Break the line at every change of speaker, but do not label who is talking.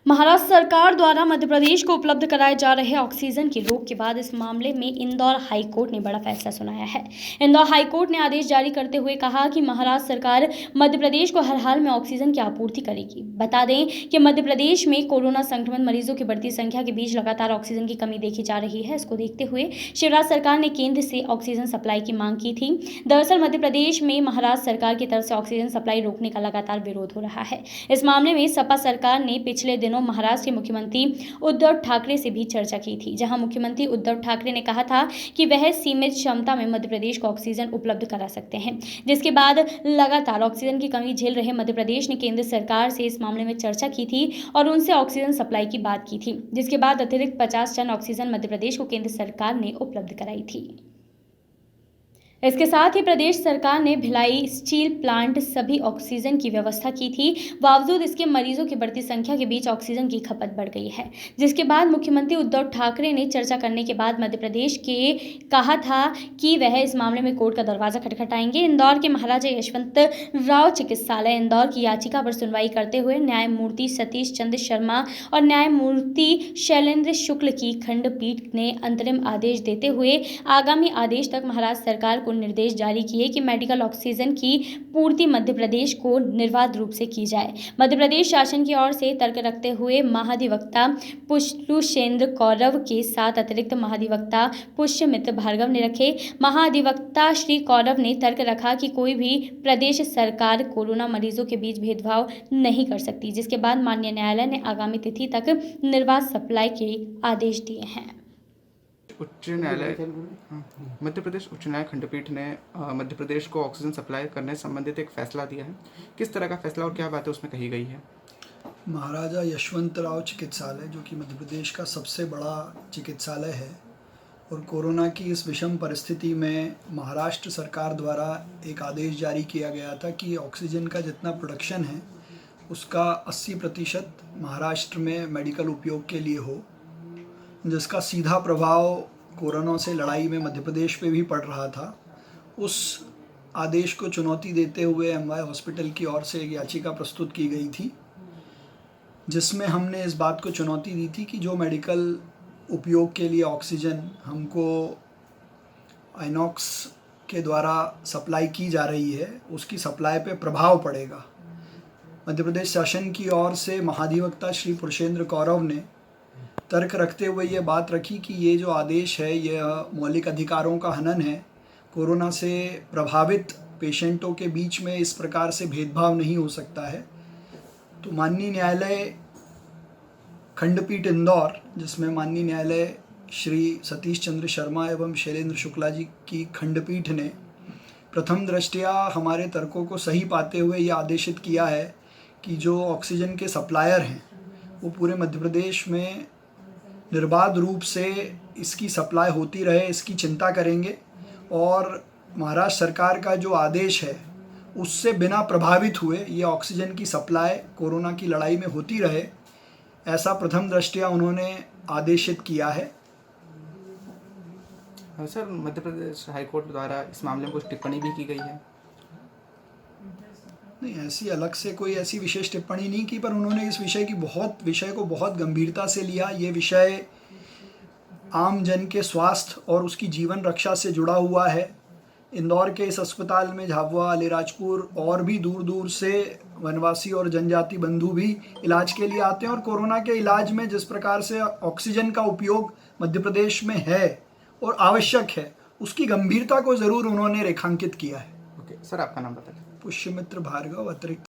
महाराष्ट्र सरकार द्वारा मध्य प्रदेश को उपलब्ध कराए जा रहे ऑक्सीजन की रोक के बाद इस मामले में इंदौर हाई कोर्ट ने बड़ा फैसला सुनाया है। इंदौर हाई कोर्ट ने आदेश जारी करते हुए कहा कि महाराष्ट्र सरकार मध्य प्रदेश को हर हाल में ऑक्सीजन की आपूर्ति करेगी। बता दें कि मध्य प्रदेश में कोरोना संक्रमित मरीजों की बढ़ती संख्या के बीच लगातार ऑक्सीजन की कमी देखी जा रही है। इसको देखते हुए शिवराज सरकार ने केंद्र से ऑक्सीजन सप्लाई की मांग की थी। दरअसल मध्य प्रदेश में महाराष्ट्र सरकार की तरफ से ऑक्सीजन सप्लाई रोकने का लगातार विरोध हो रहा है। इस मामले में सपा सरकार ने पिछले दिनों महाराष्ट्र के मुख्यमंत्री उद्धव ठाकरे से भी चर्चा की थी, जहां मुख्यमंत्री उद्धव ठाकरे ने कहा था कि वह सीमित क्षमता में मध्य प्रदेश को ऑक्सीजन उपलब्ध करा सकते हैं। जिसके बाद लगातार ऑक्सीजन की कमी झेल रहे मध्य प्रदेश ने केंद्र सरकार से इस मामले में चर्चा की थी और उनसे ऑक्सीजन सप्लाई की बात की थी, जिसके बाद अतिरिक्त 50 टन ऑक्सीजन मध्य प्रदेश को केंद्र सरकार ने उपलब्ध कराई थी। इसके साथ ही प्रदेश सरकार ने भिलाई स्टील प्लांट सभी ऑक्सीजन की व्यवस्था की थी। बावजूद इसके मरीजों की बढ़ती संख्या के बीच ऑक्सीजन की खपत बढ़ गई है, जिसके बाद मुख्यमंत्री उद्धव ठाकरे ने चर्चा करने के बाद मध्य प्रदेश के कहा था कि वह इस मामले में कोर्ट का दरवाजा खटखटाएंगे। इंदौर के महाराजा यशवंतराव चिकित्सालय इंदौर की याचिका पर सुनवाई करते हुए न्यायमूर्ति सतीश चंद्र शर्मा और न्यायमूर्ति शैलेंद्र शुक्ल की खंडपीठ ने अंतरिम आदेश देते हुए आगामी आदेश तक महाराष्ट्र सरकार को निर्देश जारी किए कि मेडिकल ऑक्सीजन की पूर्ति मध्य प्रदेश को निर्बाध रूप से की जाए। मध्य प्रदेश शासन की ओर से तर्क रखते हुए महाधिवक्ता पुष्पेंद्र कौरव के साथ अतिरिक्त महाधिवक्ता पुष्यमित्र भार्गव ने रखे। महाधिवक्ता श्री कौरव ने तर्क रखा कि कोई भी प्रदेश सरकार कोरोना मरीजों के बीच भेदभाव नहीं कर सकती, जिसके बाद माननीय न्यायालय ने आगामी तिथि तक निर्बाध सप्लाई के आदेश दिए हैं।
उच्च न्यायालय मध्य प्रदेश उच्च न्यायालय खंडपीठ ने मध्य प्रदेश को ऑक्सीजन सप्लाई करने संबंधित एक फैसला दिया है। किस तरह का फैसला और क्या बातें उसमें कही गई है?
महाराजा यशवंतराव चिकित्सालय, जो कि मध्य प्रदेश का सबसे बड़ा चिकित्सालय है, और कोरोना की इस विषम परिस्थिति में महाराष्ट्र सरकार द्वारा एक आदेश जारी किया गया था कि ऑक्सीजन का जितना प्रोडक्शन है उसका 80% महाराष्ट्र में मेडिकल उपयोग के लिए हो, जिसका सीधा प्रभाव कोरोना से लड़ाई में मध्य प्रदेश पे भी पड़ रहा था। उस आदेश को चुनौती देते हुए एमवाय हॉस्पिटल की ओर से एक याचिका प्रस्तुत की गई थी, जिसमें हमने इस बात को चुनौती दी थी कि जो मेडिकल उपयोग के लिए ऑक्सीजन हमको आइनॉक्स के द्वारा सप्लाई की जा रही है उसकी सप्लाई पे प्रभाव पड़ेगा। मध्य प्रदेश शासन की ओर से महाधिवक्ता श्री पुष्पेंद्र कौरव ने तर्क रखते हुए ये बात रखी कि ये जो आदेश है यह मौलिक अधिकारों का हनन है। कोरोना से प्रभावित पेशेंटों के बीच में इस प्रकार से भेदभाव नहीं हो सकता है। तो माननीय न्यायालय खंडपीठ इंदौर, जिसमें माननीय न्यायालय श्री सतीश चंद्र शर्मा एवं शैलेंद्र शुक्ला जी की खंडपीठ ने प्रथम दृष्टया हमारे तर्कों को सही पाते हुए ये आदेशित किया है कि जो ऑक्सीजन के सप्लायर हैं वो पूरे मध्य प्रदेश में निर्बाध रूप से इसकी सप्लाई होती रहे, इसकी चिंता करेंगे और महाराष्ट्र सरकार का जो आदेश है उससे बिना प्रभावित हुए ये ऑक्सीजन की सप्लाई कोरोना की लड़ाई में होती रहे, ऐसा प्रथम दृष्टया उन्होंने आदेशित किया है।
सर, मध्य प्रदेश हाईकोर्ट द्वारा इस मामले में कुछ टिप्पणी भी की गई है?
नहीं, ऐसी अलग से कोई ऐसी विशेष टिप्पणी नहीं की, पर उन्होंने इस विषय को बहुत गंभीरता से लिया। ये विषय आम जन के स्वास्थ्य और उसकी जीवन रक्षा से जुड़ा हुआ है। इंदौर के इस अस्पताल में झाबुआ, अलीराजपुर और भी दूर दूर से वनवासी और जनजाति बंधु भी इलाज के लिए आते हैं और कोरोना के इलाज में जिस प्रकार से ऑक्सीजन का उपयोग मध्य प्रदेश में है और आवश्यक है, उसकी गंभीरता को ज़रूर उन्होंने रेखांकित किया है।
ओके सर, आपका नाम बताइए।
पुष्यमित्र भार्गव, अतिरिक्त